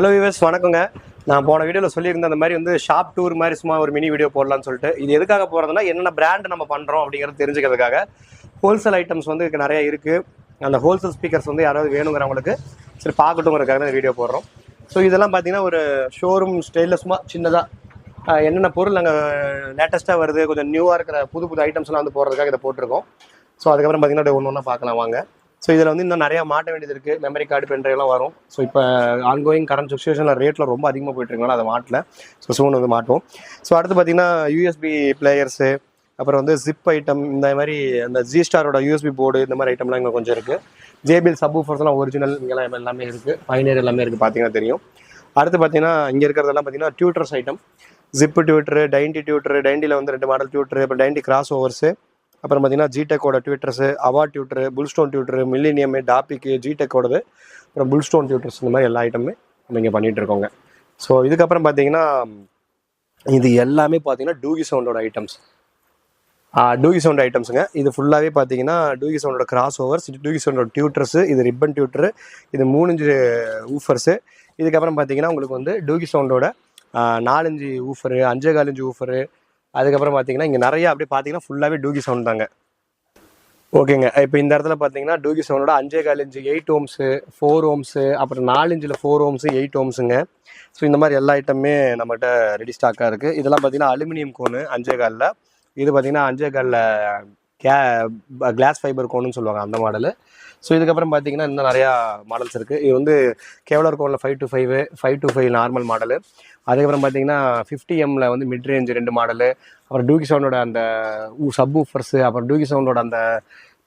Hello viewers, வணக்கங்க. நான் போன வீடியோவில் சொல்லியிருந்தேன் அந்த மாதிரி வந்து ஷாப் டூர் மாதிரி சும்மா ஒரு மினி வீடியோ போடலான்னு சொல்லிட்டு. இது எதுக்காக போகிறதுனா என்னென்ன பிராண்ட் நம்ம பண்ணுறோம் அப்படிங்கிறது தெரிஞ்சுக்கிறதுக்காக. ஹோல்சேல் ஐட்டம்ஸ் வந்து நிறைய இருக்குது. அந்த ஹோல்சேல் ஸ்பீக்கர்ஸ் வந்து யாராவது வேணுங்கிறவங்களுக்கு சரி பார்க்கட்டுங்கிறதுக்காக தான் வீடியோ போடுறோம். ஸோ இதெல்லாம் பார்த்தீங்கன்னா ஒரு ஷோரூம் ஸ்டைலில் சும்மா சின்னதாக என்னென்ன பொருள் நாங்கள் லேட்டஸ்ட்டாக வருது, கொஞ்சம் நியூவாக இருக்கிற புது புது ஐட்டம்ஸ்லாம் வந்து போடுறதுக்காக இதை போட்டிருக்கோம். ஸோ அதுக்கப்புறம் பார்த்தீங்கன்னா ஒன்று ஒன்றா பார்க்கலாம் வாங்க. ஸோ இதில் வந்து இன்னும் நிறையா மாட்ட வேண்டியது இருக்குது. மெமரி கார்டு பென்ட்ரைவ்லாம் வரும். ஸோ இப்போ ஆன்கோயிங் கரண்ட் சுச்சுவேஷனில் ரேட்டில் ரொம்ப அதிகமாக போயிட்டுருக்கனால அதை மாட்டல. ஸோ சூன் வந்து மாட்டுவோம். ஸோ அடுத்து பார்த்தீங்கன்னா யூஎஸ்பி பிளேயர்ஸு, அப்புறம் வந்து ஜிப் ஐட்டம், இந்த மாதிரி அந்த ஜி ஸ்டாரோட யூஎஸ்பி போர்டு, இந்த மாதிரி ஐட்டம்லாம் இங்கே கொஞ்சம் இருக்குது. ஜேபிஎல் சப்வூஃபர்ஸ்லாம் ஒரிஜினல் இங்கெல்லாம் எல்லாமே இருக்குது. பைனியர் எல்லாமே இருக்குது, பார்த்தீங்கன்னா தெரியும். அடுத்து பார்த்தீங்கன்னா இங்கே இருக்கிறதெல்லாம் பார்த்தீங்கன்னா டியூட்டர்ஸ் ஐட்டம். ஜிப்பு டியூட்டரு, டைன்டி டியூட்டரு, டைண்டியில் வந்து 2 மாடல் டியூட்டரு, அப்புறம் டைன்டி கிராஸ் ஓவர்ஸு, அப்புறம் பார்த்தீங்கன்னா ஜிடெக்கோட டியூட்டர்ஸு, அவா டியூட்டரு, புல்ஸ்டோன் டியூட்டரு, மில்லினியம், டாபிக்கு, ஜிடெக்கோடது, அப்புறம் புல்ஸ்டோன் டியூட்டர்ஸ், இந்த மாதிரி எல்லா ஐட்டமே நம்ம இங்கே பண்ணிகிட்டு இருக்கோங்க. ஸோ இதுக்கப்புறம் பார்த்தீங்கன்னா இது எல்லாமே பார்த்தீங்கன்னா டூகி சவுண்டோட ஐட்டம்ஸ். டூகி சவுண்ட் ஐட்டம்ஸுங்க. இது ஃபுல்லாகவே பார்த்தீங்கன்னா டூகி சவுண்டோட கிராஸ் ஓவர்ஸ், டூகி சவுண்டோட டியூட்டர்ஸு, இது ரிப்பன் டியூட்டரு, இது 3 இன்ச்சு ஊஃபர்ஸு. இதுக்கப்புறம் பார்த்தீங்கன்னா உங்களுக்கு வந்து டூகி சவுண்டோட 4 இன்ச்சு ஊஃபரு, 5.25 இன்ச்சு ஊஃபரு. அதுக்கப்புறம் பார்த்தீங்கன்னா இங்கே நிறையா அப்படியே பார்த்தீங்கன்னா ஃபுல்லாகவே டூகி சவுண்ட் தாங்க. ஓகேங்க. இப்போ இந்த இடத்துல பார்த்தீங்கன்னா டூகி சவுண்டோட 5.25 இன்ச்சு 8 ஓம்ஸு, 4 ஓம்ஸு, அப்புறம் 4 இன்ச்சில் 4 ஓம்ஸு, 8 ஓம்ஸுங்க. ஸோ இந்த மாதிரி எல்லா ஐட்டமே நம்மகிட்ட ரெடி ஸ்டாக்காக இருக்குது. இதெல்லாம் பார்த்தீங்கன்னா அலுமினியம் கோனு 5.25. இது பார்த்தீங்கன்னா 5.25 கிளாஸ் ஃபைபர் கோனுன்னு சொல்லுவாங்க, அந்த மாடலு. ஸோ இதுக்கப்புறம் பார்த்தீங்கன்னா இன்னும் நிறையா மாடல்ஸ் இருக்குது. இது வந்து கேவலர் கோனில் 525, 525 நார்மல் மாடலு. அதுக்கப்புறம் பார்த்தீங்கன்னா 50M வந்து மிட் ரேஞ்சு 2 மாடலு. அப்புறம் டூகி சவுண்டோட அந்த சப் ஊஃபர்ஸு, அப்புறம் டூகி சவுண்டோட அந்த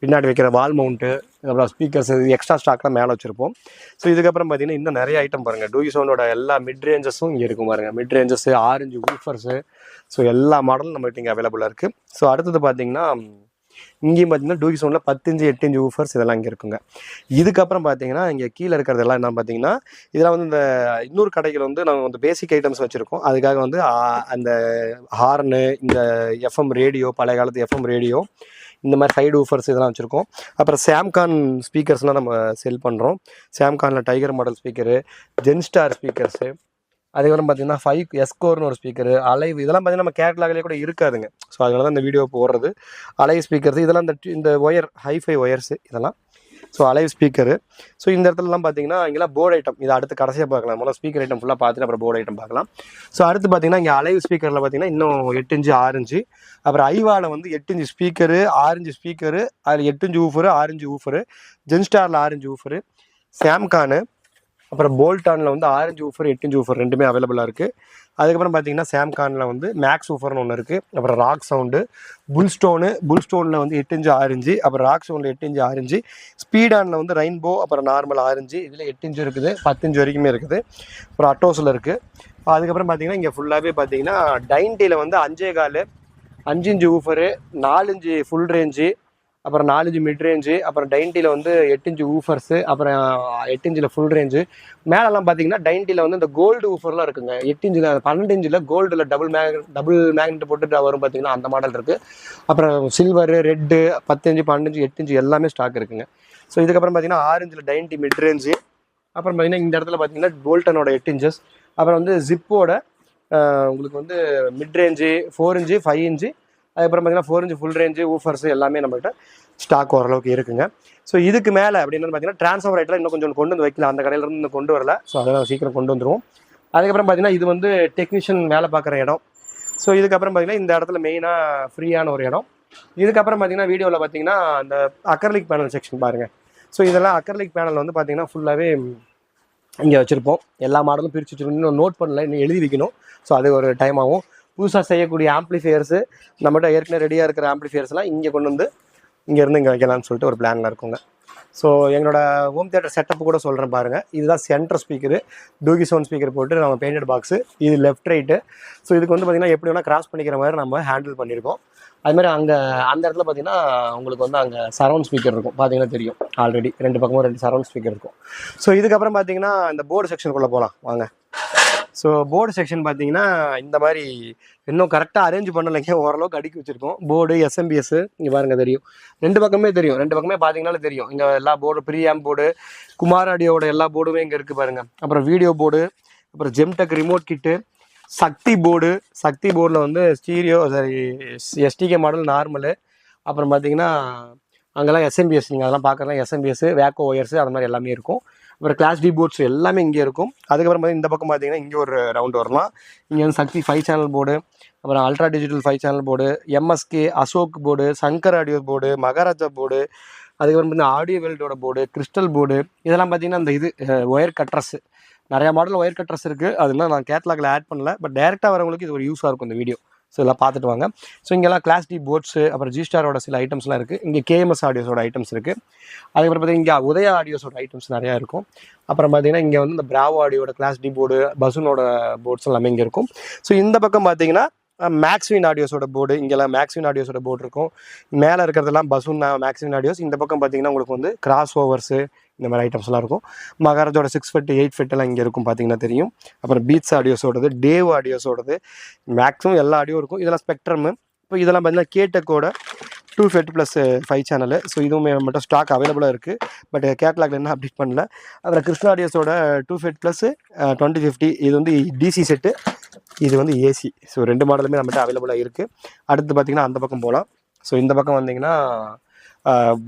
பின்னாடி வைக்கிற வால் மவுண்ட்டு, அப்புறம் ஸ்பீக்கர்ஸ், எக்ஸ்ட்ரா ஸ்டாக்லாம் மேலே வச்சுருப்போம். ஸோ இதுக்கப்புறம் பார்த்தீங்கன்னா இன்னும் நிறைய ஐட்டம் பாருங்கள். டூகி சவுண்டோட எல்லா மிட் ரேஞ்சஸும் இங்கே இருக்கும் பாருங்கள். மிட் ரேஞ்சஸு, 6 இன்ச்சு ஊஃபர்ஸு, ஸோ எல்லா மாடலும் நம்மகிட்ட இங்கே அவைலபிளாக இருக்குது. ஸோ அடுத்தது பார்த்தீங்கன்னா இங்கேயும் பார்த்தீங்கன்னா டூகி சவுண்டில் 10 இன்ச்சு 8 இன்ச்சு ஊஃபர்ஸ் இதெல்லாம் இங்கே இருக்குங்க. இதுக்கப்புறம் பார்த்தீங்கன்னா இங்கே கீழே இருக்கிறதெல்லாம் என்ன பார்த்தீங்கன்னா இதெல்லாம் வந்து இந்த இன்னொரு கடைகள் வந்து நாங்கள் வந்து பேசிக் ஐட்டம்ஸ் வச்சுருக்கோம். அதுக்காக வந்து அந்த ஹார்னு, இந்த எஃப்எம் ரேடியோ, பழைய காலத்து எஃப்எம் ரேடியோ, இந்த மாதிரி சைடு ஊஃபர்ஸ் இதெல்லாம் வச்சுருக்கோம். அப்புறம் சாம்கான் ஸ்பீக்கர்ஸ்லாம் நம்ம செல் பண்ணுறோம். சாம்கானில் டைகர் மாடல் ஸ்பீக்கரு, ஜென்ஸ்டார் ஸ்பீக்கர்ஸு, அதுக்கப்புறம் பார்த்தீங்கன்னா 5 எஸ்கோர்னு ஒரு ஸ்பீக்கரு, அலைவ், இதெல்லாம் பார்த்தீங்கன்னா நம்ம கேட்லாக்லேயே கூட இருக்காதுங்க. ஸோ அதனால தான் இந்த வீடியோ போடுறது. அலைவ் ஸ்பீக்கர்ஸ் இதெல்லாம் இந்த ஒயர் ஹைஃபை ஒயர்ஸு இதெல்லாம். So alive speaker. ஸோ இந்த இடத்துலலாம் பார்த்தீங்கன்னா இங்கெல்லாம் போர்டு ஐட்டம். இதை அடுத்து கடைசியாக பார்க்கலாம். முதல்ல ஸ்பீக்கர் ஐட்டம் ஃபுல்லாக பார்த்துட்டு அப்புறம் போர்டு ஐட்டம் பார்க்கலாம். ஸோ அடுத்து பார்த்தீங்கன்னா இங்கே அலைவ் ஸ்பீக்கரில் பார்த்தீங்கன்னா இன்னும் 8 இன்ச்சு 6 இன்ச்சு, அப்புறம் ஐவாவில் வந்து 8 இன்ச்சு ஸ்பீக்கரு, 6 இன்ச்சு ஸ்பீக்கரு, அதில் 8 இன்ச்சு ஊஃபரு, 6 இன்ச்சு ஊஃபரு, ஜென்ஸ்டாரில் 6 இன்ச்சு ஊஃபரு, சாம்கானு, அப்புறம் போல்டானில் வந்து 6 இன்ச்சு ஊஃபர், 8 இன்ச்சு ஊஃபர் ரெண்டுமே அவைலபிளாக இருக்குது. அதுக்கப்புறம் பார்த்தீங்கன்னா சாம்கானில் வந்து மேக்ஸ் ஊஃபர்னு ஒன்று இருக்குது. அப்புறம் ராக் சவுண்டு, புல்ஸ்டோனில் வந்து 8 இன்ச்சு 6 இன்ச்சு, அப்புறம் ராக் சவுண்டில் 8 இன்ச்சு 6 இன்ச்சு, ஸ்பீடானில் வந்து ரெயின்போ, அப்புறம் நார்மல் 6 இன்ச்சு, இதில் 8 இன்ச்சு இருக்குது, 10 இன்ச்சு வரைக்குமே இருக்குது. அப்புறம் அட்டோஸில் இருக்குது. அதுக்கப்புறம் பார்த்தீங்கன்னா இங்கே ஃபுல்லாகவே பார்த்தீங்கன்னா டைன்டியில் வந்து 5.25, 5 inch woofer, 4 inch full range, அப்புறம் 4 இன்ச்சு மிட் ரேஞ்சு, அப்புறம் டைன்டியில் வந்து 8 இன்ச்சு ஊஃபர்ஸு, அப்புறம் 8 இன்ச்சில் ஃபுல் ரேஞ்சு. மேலெல்லாம் பார்த்தீங்கன்னா டைன்டியில் வந்து இந்த கோல்டு ஊஃபர்லாம் இருக்குங்க. 8 இன்ச்சில் 12 இன்ச்சில் கோல்டில் டபுள் மேக்னெட் போட்டுட்டு வரும் பார்த்தீங்கன்னா, அந்த மாடல் இருக்குது. அப்புறம் silver, red, 10 inch, 12 inch, 8 inch எல்லாமே ஸ்டாக் இருக்குங்க. ஸோ இதுக்கப்புறம் பார்த்தீங்கன்னா 6 இன்ச்சில் டைன்டி மிட் ரேஞ்சு. அப்புறம் பார்த்தீங்கன்னா இந்த இடத்துல பார்த்தீங்கன்னா போல்டனோட 8 இன்ச்சஸ், அப்புறம் வந்து ஜிப்போட உங்களுக்கு வந்து மிட் ரேஞ்சு 4 இன்ச்சு, 5 இன்ச்சு, அதுக்கப்புறம் பார்த்தீங்கன்னா 4 இன்ச்சு ஃபுல் ரேஞ்சு ஊஃபர்ஸ் எல்லாமே நம்மகிட்ட ஸ்டாக் ஓரளவுக்கு இருக்குங்க. ஸோ இதுக்கு மேலே அப்படின்னு பார்த்தீங்கன்னா ட்ரான்ஸ்ஃபர் ஐட்டில் இன்னும் கொஞ்சம் கொண்டு வந்து வைக்கலாம். அந்த கடையிலேருந்து இன்னும் கொண்டு வரல. ஸோ அதெல்லாம் சீக்கிரம் கொண்டு வந்துடுவோம். அதுக்கப்புறம் பார்த்தீங்கன்னா இது வந்து டெக்னீஷியன் வேலை பார்க்குற இடம். ஸோ இதுக்கப்புறம் பார்த்தீங்கன்னா இந்த இடத்துல மெயினாக ஃப்ரீயான ஒரு இடம். இதுக்கப்புறம் பார்த்தீங்கன்னா வீடியோவில் பார்த்தீங்கன்னா அந்த அக்ரலிக் பேனல் செக்ஷன் பாருங்கள். ஸோ இதெல்லாம் அக்ரலிக் பேனல் வந்து பார்த்தீங்கன்னா ஃபுல்லாகவே இங்கே வச்சுருப்போம். எல்லா மாடலும் பிரித்து வச்சுருக்கோம். இன்னும் நோட் பண்ணல, இன்னும் எழுதி வைக்கணும். ஸோ அது ஒரு டைம் ஆகும். புதுசாக செய்யக்கூடிய ஆம்ப்ளிஃபையர்ஸு, நம்மகிட்ட ஏற்கனவே ரெடியாக இருக்கிற ஆம்ப்ளிஃபையர்ஸ்லாம் இங்கே கொண்டு வந்து இங்கேருந்து இங்கே வைக்கலாம்னு சொல்லிட்டு ஒரு பிளானில் இருக்குங்க. ஸோ எங்களோட ஹோம் தியேட்டர் செட்டப் கூட சொல்கிறேன் பாருங்கள். இதுதான் சென்டர் ஸ்பீக்கரு, டூகி சவுண்ட் ஸ்பீக்கர் போட்டு நம்ம பெயிண்டட் பாக்ஸு, இது லெஃப்ட் ரைட்டு. ஸோ இதுக்கு வந்து பார்த்திங்கன்னா எப்படி வேணால் கிராஸ் பண்ணிக்கிற மாதிரி நம்ம ஹேண்டில் பண்ணியிருக்கோம். அதுமாதிரி அங்கே அந்த இடத்துல பார்த்தீங்கன்னா உங்களுக்கு வந்து அங்கே சரவுண்ட் ஸ்பீக்கர் இருக்கும், பார்த்தீங்கன்னா தெரியும். ஆல்ரெடி 2 பக்கமும் 2 சரவுண்ட் ஸ்பீக்கர் இருக்கும். ஸோ இதுக்கப்புறம் பார்த்தீங்கன்னா இந்த போர்டு செக்ஷனுக்குள்ளே போகலாம் வாங்க. ஸோ போர்டு செக்ஷன் பார்த்தீங்கன்னா இந்த மாதிரி இன்னும் கரெக்டாக அரேஞ்ச் பண்ணலைங்க, ஓரளவுக்கு அடுக்கி வச்சிருக்கோம். போர்டு எஸ்எம்பிஎஸ் இங்கே பாருங்க தெரியும், ரெண்டு பக்கமே தெரியும், ரெண்டு பக்கமே பார்த்தீங்கன்னாலே தெரியும். இங்கே எல்லா போர்டு ப்ரீஆம் போர்டு, குமார் ஆடியோட எல்லா போர்டுமே இங்கே இருக்குது பாருங்க. அப்புறம் வீடியோ போர்டு, அப்புறம் ஜெம்டெக் ரிமோட் கிட்டு, சக்தி போர்டு. சக்தி போர்டில் வந்து stereo sorry SDK model normal. அப்புறம் பார்த்தீங்கன்னா அங்கெல்லாம் எஸ்எம்பிஎஸ், நீங்கள் அதெல்லாம் பார்க்கலாம், எஸ்எம்பிஎஸ் வேக்கோ ஒயர்ஸ் அந்த மாதிரி எல்லாமே இருக்கும். அப்புறம் கிளாஸ் டி போர்ட்ஸ் எல்லாமே இங்கே இருக்கும். அதுக்கப்புறம் பார்த்தீங்கன்னா இந்த பக்கம் பார்த்தீங்கன்னா இங்கே ஒரு ரவுண்டு வரலாம். இங்கே வந்து சக்தி 5 சேனல் போர்டு, அப்புறம் ultra digital 5 channel board, MSK Ashok board, Shankar audio board, Maharaja board, அதுக்கப்புறம் பார்த்தீங்கன்னா ஆடியோ வெல்டோட போர்டு, கிறிஸ்டல் போர்டு. இதெல்லாம் பார்த்தீங்கன்னா இந்த இது ஒயர் கட்ரஸ், நிறையா மாடல் ஒயர் கட்ரஸ் இருக்குது. அதெல்லாம் நான் கேட்லாகில் ஆட் பண்ணல, பட் டேரெக்டாக வரவங்களுக்கு இது ஒரு யூஸாக இருக்கும் இந்த வீடியோ. ஸோ இதெல்லாம் பார்த்துட்டு வாங்க. ஸோ இங்கெல்லாம் கிளாஸ் டி போர்ட்ஸு, அப்புறம் ஜி ஸ்டாரோட சில ஐட்டம்ஸ்லாம் இருக்குது. இங்கே கேஎம்எஸ் ஆடியோஸோட ஐட்டம்ஸ் இருக்குது. அதுக்கப்புறம் பார்த்தீங்கன்னா இங்கே உதயா ஆடியோஸோட ஐட்டம்ஸ் நிறையா இருக்கும். அப்புறம் பார்த்தீங்கன்னா இங்கே வந்து இந்த பிராவோ ஆடியோட கிளாஸ் டி போர்டு, பசுனோட போர்ட்ஸ் எல்லாமே இங்கே இருக்கும். ஸோ இந்த பக்கம் பார்த்தீங்கன்னா மேக்ஸ்வின் ஆடியோஸோட போர்டு, இங்கெல்லாம் மேக்ஸ்வின் ஆடியோஸோட போர்டு இருக்கும். மேலே இருக்கிறதெல்லாம் பசுன் மேக்ஸ்வின் ஆடியோஸ். இந்த பக்கம் பார்த்தீங்கன்னா உங்களுக்கு வந்து கிராஸ் ஓவர்ஸு இந்த மாதிரி ஐட்டம்ஸ்லாம் இருக்கும். மகாராஜோட 6 ஃபெட் 8 ஃபெட்டெல்லாம் இங்கே இருக்கும், பார்த்தீங்கன்னா தெரியும். அப்புறம் பீட்ஸ் ஆடியோஸோடது, டேவ் ஆடியோஸோடது, மேக்ஸிமம் எல்லா ஆடியோ இருக்கும். இதெல்லாம் ஸ்பெக்ட்ரம். இப்போ இதெல்லாம் பார்த்தீங்கன்னா கேடெக்கோட 2 ஃபெட் ப்ளஸ் 5 சேனல். ஸோ இதுவுமே மட்டும் ஸ்டாக் அவைலபிளாக இருக்குது, பட் கேட்லாகில் என்ன அப்டேட் பண்ணல. அப்புறம் கிருஷ்ணா ஆடியோஸோட 2 ஃபெட் ப்ளஸ் 2050, இது வந்து டிசி செட்டு, இது வந்து ஏசி. ஸோ ரெண்டு மாடலுமே நம்மகிட்ட அவைலபிளாக இருக்குது. அடுத்து பார்த்தீங்கன்னா அந்த பக்கம் போகலாம். ஸோ இந்த பக்கம் வந்தீங்கன்னா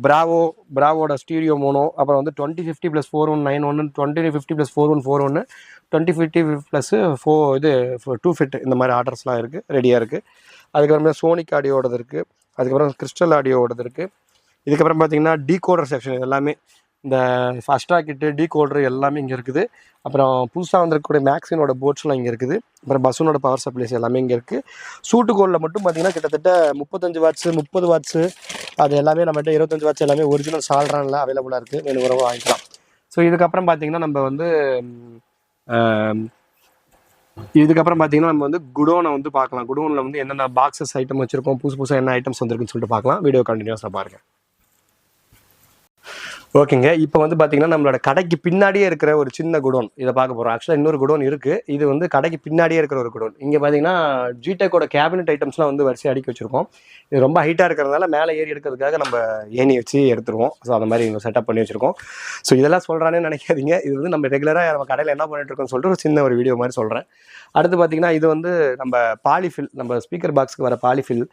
பிராவோட ஸ்டீரியோ மோனோ, அப்புறம் வந்து 2050 + 4191, 2050 + 4141, 2050 + 2 ஃபிட் இந்த மாதிரி ஆர்டர்ஸ்லாம் இருக்குது, ரெடியாக இருக்குது. அதுக்கப்புறமே சோனிக் ஆடியோடது இருக்குது. அதுக்கப்புறம் கிறிஸ்டல் ஆடியோடது இருக்குது. இதுக்கப்புறம் பார்த்தீங்கன்னா டீகோடர் செக்ஷன் எல்லாமே, இந்த ஃபஸ்ட்ரா கிட்டு டீகோடர் எல்லாமே இங்கே இருக்குது. அப்புறம் புதுசாக வந்திருக்கக்கூடிய மேக்ஸினோட போர்ட்ஸ்லாம் இங்கே இருக்குது. அப்புறம் பசுனோட பவர் சப்ளைஸ் எல்லாமே இங்கே இருக்குது. சூட்டு கோலில் மட்டும் பார்த்தீங்கன்னா கிட்டத்தட்ட 35 வாட்ஸு 30 வாட்ஸு அது எல்லாமே நம்மகிட்ட 25 வாட்ஸ் எல்லாமே ஒரிஜினல் சால்ரானில் அவைலபிளாக இருக்குது, வேணுங்கிறவங்க வாங்கிக்கலாம். ஸோ இதுக்கப்புறம் பார்த்தீங்கன்னா நம்ம வந்து நம்ம வந்து குடோனை வந்து பார்க்கலாம். குடோனில் வந்து என்னென்ன பாக்ஸஸ் ஐட்டம் வச்சுருக்கோம், புதுசாக என்ன ஐட்டம்ஸ் வந்துருக்குன்னு சொல்லிட்டு பார்க்கலாம். வீடியோ கண்டினியூஸாக பாருங்கள். ஓகேங்க, இப்போ வந்து பார்த்தீங்கன்னா நம்மளோட கடைக்கு பின்னாடியே இருக்கிற ஒரு சின்ன குடோன் இதை பார்க்க போகிறோம். ஆக்சுவலாக இன்னொரு குடோன் இருக்குது, இது வந்து கடைக்கு பின்னாடியே இருக்கிற ஒரு குடோன். இங்கே பார்த்தீங்கன்னா ஜிடெக்கோட கேபினெட் ஐட்டம்ஸ்லாம் வந்து வரிசை அடுக்கி வச்சுருக்கோம். இது ரொம்ப ஹைட்டாக இருக்கிறதுனால மேலே ஏறி எடுக்கிறதுக்காக நம்ம ஏணி வச்சு எடுத்துருவோம். ஸோ அந்த மாதிரி இங்கே செட்டப் பண்ணி வச்சுருக்கோம். ஸோ இதெல்லாம் சொல்கிறானே நினைக்காதீங்க, இது வந்து நம்ம ரெகுலராக நம்ம கடையில் என்ன பண்ணிட்டு இருக்கோம்னு சொல்லிட்டு ஒரு சின்ன ஒரு வீடியோ மாதிரி சொல்கிறேன். அடுத்து பார்த்தீங்கன்னா இது வந்து நம்ம பாலிஃபில், நம்ம ஸ்பீக்கர் பாக்ஸுக்கு வர பாலிஃபில்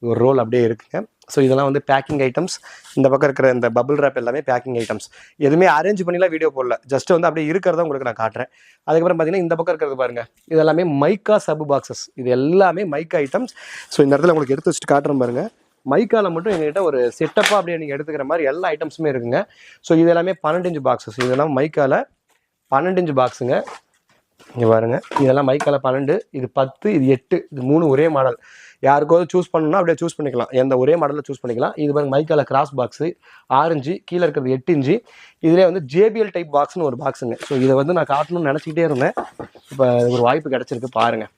ஒரு ரோல் அப்படியே இருக்குங்க. ஸோ இதெல்லாம் வந்து பேக்கிங் ஐட்டம்ஸ். இந்த பக்கம் இருக்கிற இந்த பபிள் ரேப் எல்லாமே பேக்கிங் ஐட்டம்ஸ். எதுவுமே அரேஞ்ச் பண்ணிலாம் வீடியோ போடல, ஜஸ்ட் வந்து அப்படியே இருக்கிறத உங்களுக்கு நான் காட்டுறேன். அதுக்கப்புறம் பார்த்தீங்கன்னா இந்த பக்கம் இருக்கிறது பாருங்கள், இது எல்லாமே மைக்கா சப் பாக்ஸஸ், இது எல்லாமே மைக்கா ஐட்டம்ஸ். ஸோ இந்த இடத்துல உங்களுக்கு எடுத்து வச்சுட்டு காட்டுறேன் பாருங்கள். மைக்காவில் மட்டும் எங்ககிட்ட ஒரு செட்டப்பாக அப்படியே நீங்கள் எடுத்துக்கிற மாதிரி எல்லா ஐட்டம்ஸுமே இருக்குங்க. ஸோ இது எல்லாமே 12 இன்ச் பாக்ஸஸ். இதெல்லாம் மைக்காவில் 12 இன்ச் பாக்ஸுங்க. இங்கே பாருங்க, இதெல்லாம் மைக்கால 12, இது 10, இது 8, இது 3 ஒரே மாடல். யாருக்காவது சூஸ் பண்ணணும்னா அப்படியே சூஸ் பண்ணிக்கலாம், எந்த ஒரே மாடலில் சூஸ் பண்ணிக்கலாம். இது பாருங்க மைக்கால கிராஸ் பாக்ஸு 6 இன்ச்சு, கீழே இருக்கிறது 8 இன்ச்சு. இதிலே வந்து ஜேபிஎல் டைப் பாக்ஸ்னு ஒரு பாக்ஸுங்க. ஸோ இதை வந்து நான் காட்டணும்னு நினச்சிக்கிட்டே இருந்தேன், இப்போ ஒரு வாய்ப்பு கிடச்சிருக்கு பாருங்கள்.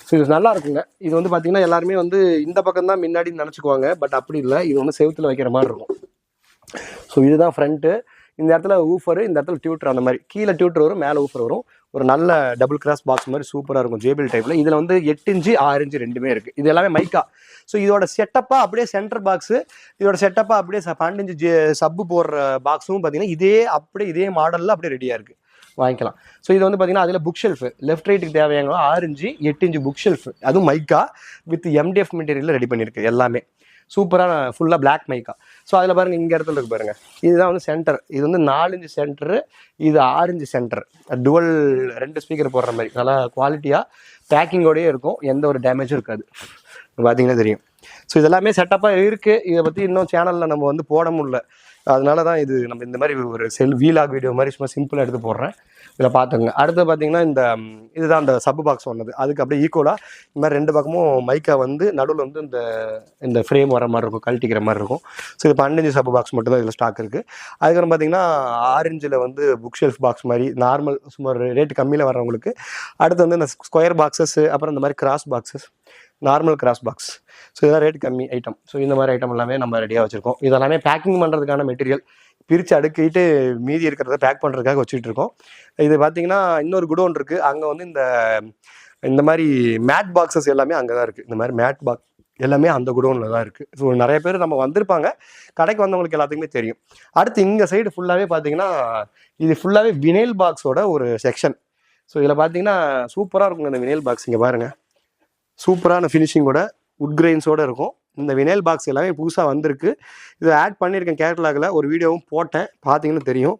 ஸோ இது நல்லா இருக்குங்க. இது வந்து பார்த்தீங்கன்னா எல்லாருமே வந்து இந்த பக்கம் தான் முன்னாடி நினச்சிக்குவாங்க, பட் அப்படி இல்லை, இது வந்து செவுத்தில் வைக்கிற மாதிரி இருக்கும். ஸோ இதுதான் ஃப்ரண்ட்டு. இந்த இடத்துல ஊஃபரு, இந்த இடத்துல டியூட்டர், அந்த மாதிரி கீழே டியூட்டர் வரும், மேலே ஊஃபர் வரும். ஒரு நல்ல டபுள் கிராஸ் பாக்ஸ் மாதிரி சூப்பராக இருக்கும் ஜேபிஎல் டைப்பில். இதில் வந்து 8 இன்ச்சு 6 இன்ச்சு ரெண்டுமே இருக்குது. இது எல்லாமே மைக்கா. ஸோ இதோட செட்டப்பாக அப்படியே சென்டர் பாக்ஸு, இதோட செட்டப்பாக அப்படியே 12 இன்ச்சு சப்பு போடுற பாக்ஸும் பார்த்தீங்கன்னா இதே மாடலில் அப்படியே ரெடியாக இருக்குது, வாங்கிக்கலாம். ஸோ இது வந்து பார்த்தீங்கன்னா அதில் புக் ஷெல்ஃபு லெஃப்ட் ரைட்டுக்கு தேவையான 6 இன்ச்சு 8 இன்ச்சு புக் ஷெல்ஃபு, அதுவும் மைக்கா வித் MDF மெட்டீரியலில் ரெடி பண்ணியிருக்கு. எல்லாமே சூப்பரான ஃபுல்லாக பிளாக் மைக்கா. ஸோ அதில் பாருங்கள், இங்கே இடத்துல இருக்கு பாருங்கள், இதுதான் வந்து சென்டர். இது வந்து 4 இன்ச்சு சென்டரு, இது 6 இன்ச்சு சென்டர். டுவல் 2 ஸ்பீக்கர் போடுற மாதிரி நல்லா குவாலிட்டியாக பேக்கிங்கோடயே இருக்கும், எந்த ஒரு டேமேஜும் இருக்காது. பார்த்தீங்கன்னா தெரியும். ஸோ இதெல்லாமே செட்டப்பாக இருக்குது. இதை பற்றி இன்னும் சேனலில் நம்ம வந்து போட முடியல, அதனால தான் இது நம்ம இந்த மாதிரி ஒரு வீலாக் வீடியோ மாதிரி சும்மா சிம்பிளாக எடுத்து போடுறேன். இதில் பார்த்துங்க. அடுத்து பார்த்தீங்கன்னா இதுதான் அந்த சப் பாக்ஸ் ஒன்றுது, அதுக்கு அப்படியே ஈக்குவலாக இந்த மாதிரி 2 பக்கமும் மைக்கா வந்து நடுவில் வந்து இந்த ஃப்ரேம் வர மாதிரி இருக்கும், கழட்டிக்கிற மாதிரி இருக்கும். ஸோ இது 12 இன்ச்சு சப் பாக்ஸ் மட்டும் தான் இதில் ஸ்டாக் இருக்குது. அதுக்கப்புறம் பார்த்தீங்கன்னா 6 இன்ச்சில் வந்து புக் ஷெல்ஃப் பாக்ஸ் மாதிரி நார்மல் சும்மா ரேட்டு கம்மியில் வரவங்களுக்கு. அடுத்து வந்து இந்த ஸ்கொயர் பாக்ஸஸ், அப்புறம் இந்த மாதிரி cross boxes, normal cross box. So இதெல்லாம் ரேட் கம்மி ஐட்டம். ஸோ இந்த மாதிரி ஐட்டம் எல்லாமே நம்ம ரெடியாக வச்சுருக்கோம். இதெல்லாமே பேக்கிங் பண்ணுறதுக்கான மெட்டீரியல். பிரித்து அடுக்கிட்டு மீதி இருக்கிறத பேக் பண்ணுறதுக்காக வச்சுட்டு இருக்கோம். இது பார்த்தீங்கன்னா இன்னொரு குடோன் இருக்குது, அங்கே வந்து இந்த மாதிரி மேட் பாக்ஸஸ் எல்லாமே அங்கே தான் இருக்குது. இந்த மாதிரி மேட் பாக்ஸ் எல்லாமே அந்த குடோனில் தான் இருக்குது. ஸோ நிறைய பேர் நம்ம வந்திருப்பாங்க, கடைக்கு வந்தவங்களுக்கு எல்லாத்துக்குமே தெரியும். அடுத்து இங்கே சைடு ஃபுல்லாகவே பார்த்தீங்கன்னா இது ஃபுல்லாகவே வினைல் பாக்ஸோட ஒரு செக்ஷன். ஸோ இதில் பார்த்தீங்கன்னா சூப்பராக இருக்குங்க இந்த வினைல் பாக்ஸ். இங்கே பாருங்கள், சூப்பரான ஃபினிஷிங்கோட உட் கிரெயின்ஸோடு இருக்கும். இந்த வினைல் பாக்ஸ் எல்லாமே புதுசாக வந்திருக்கு. இதை ஆட் பண்ணியிருக்கேன் கேட்டலாகில், ஒரு வீடியோவும் போட்டேன், பார்த்தீங்கன்னா தெரியும்.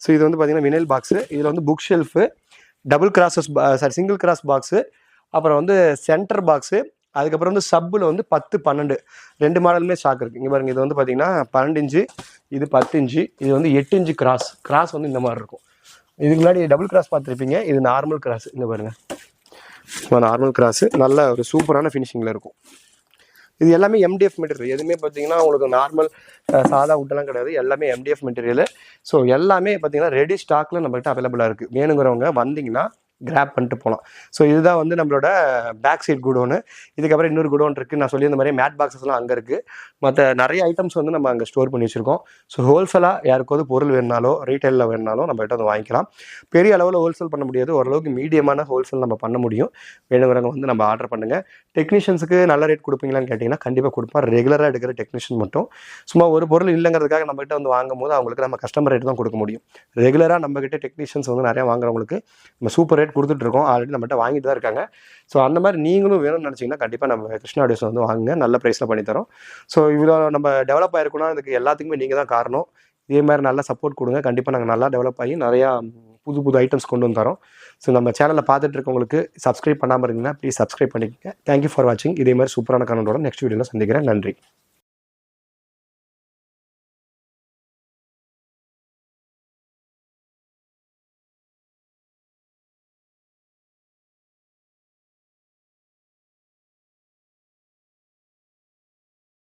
ஸோ இது வந்து பார்த்தீங்கன்னா வினைல் பாக்ஸு. இதில் வந்து book shelf, double grasses single cross box, அப்புறம் வந்து சென்டர் பாக்ஸு, அதுக்கப்புறம் வந்து சப்பில் வந்து 10, 12 2 மாடலுமே ஸ்டாக் இருக்குது. இங்கே பாருங்கள், இது வந்து பார்த்தீங்கன்னா 12 இன்ச்சு, இது 10 இன்ச்சு, இது வந்து 8 இன்ச்சு கிராஸ் வந்து இந்த மாதிரி இருக்கும். இதுக்கு முன்னாடி டபுள் கிராஸ் பார்த்துருப்பீங்க, இது நார்மல் கிராஸ். இங்கே பாருங்கள், நார்மல் கிராஸு, நல்ல ஒரு சூப்பரான ஃபினிஷிங்கில் இருக்கும். இது எல்லாமே MDF மெட்டீரியல். எதுவுமே பார்த்தீங்கன்னா உங்களுக்கு நார்மல் சாதா உட்டெல்லாம் கிடையாது, எல்லாமே MDF மெட்டீரியல். ஸோ எல்லாமே பார்த்தீங்கன்னா ரெடி ஸ்டாக்கில் நம்மகிட்ட அவைலபிளாக இருக்குது. வேணுங்கிறவங்க வந்தீங்கன்னா கிராப் பண்ணிட்டு போகலாம். ஸோ இதுதான் வந்து நம்மளோட பேக் சைட் குடோனு. இதுக்கப்புறம் இன்னொரு குடோன் இருக்குது. நான் சொல்லி இந்த மாதிரி மேட் பாக்ஸஸ்லாம் அங்கே இருக்குது. மற்ற நிறைய ஐட்டம்ஸ் வந்து நம்ம அங்கே ஸ்டோர் பண்ணி வச்சுருக்கோம். ஸோ ஹோல்சேலாக யாருக்காவது பொருள் வேணுனாலோ ரீட்டைலில் வேணுனாலும் நம்ம கிட்ட வந்து வாங்கிக்கலாம். பெரிய அளவில் ஹோல்சேல் பண்ண முடியாது, ஓரளவுக்கு மீடியமான ஹோல்சேல் நம்ம பண்ண முடியும். வேணுங்கிறவங்க வந்து நம்ம ஆர்டர் பண்ணுங்கள். டெக்னீஷியன்ஸுக்கு நல்ல ரேட் கொடுப்பீங்களான்னு கேட்டிங்கன்னா கண்டிப்பாக கொடுப்போம். ரெகுலராக எடுக்கிற டெக்னீஷியன் மட்டும் சும்மா ஒரு பொருள் இல்லைங்கிறதுக்காக நம்மகிட்ட வந்து வாங்கும் போது அவங்களுக்கு நம்ம கஸ்டமர் ரேட் தான் கொடுக்க முடியும். ரெகுலராக நம்மகிட்ட டெக்னீஷியன்ஸ் வந்து நிறையா வாங்குறவங்களுக்கு நம்ம சூப்பர் ரேட் கொடுத்துட்ருக்கோம். ஆல்ரெடி நம்மகிட்ட வாங்கிட்டு தான் இருக்காங்க. ஸோ அந்த மாதிரி நீங்களும் வேணும்னு நினச்சிங்கன்னா கண்டிப்பாக நம்ம கிருஷ்ணா ஆடியோஸ் வந்து வாங்குங்க, நல்ல ப்ரைஸில் பண்ணித்தரோம். ஸோ இவ்வளோ நம்ம டெவலப் ஆகிருக்கோன்னா அதுக்கு எல்லாத்துக்குமே நீங்கள் தான் காரணம். இதே மாதிரி நல்லா சப்போர்ட் கொடுங்க. கண்டிப்பாக நாங்கள் நல்லா டெவலப் ஆகி நிறையா புது ஐட்டம்ஸ் கொண்டு வந்து தரோம். ஸோ நம்ம சேனலில் பார்த்துட்டு இருக்கவங்களுக்கு சப்ஸ்கிரைப் பண்ணாமல் இருந்தீங்கன்னா ப்ளீஸ் சப்ஸ்கிரைப் பண்ணிக்கங்க. தேங்க்யூ ஃபார் வாட்சிங். இதே மாதிரி சூப்பரான கண்டென்ட்டோட நெக்ஸ்ட் வீடியோவில் சந்திக்கிறேன். நன்றி.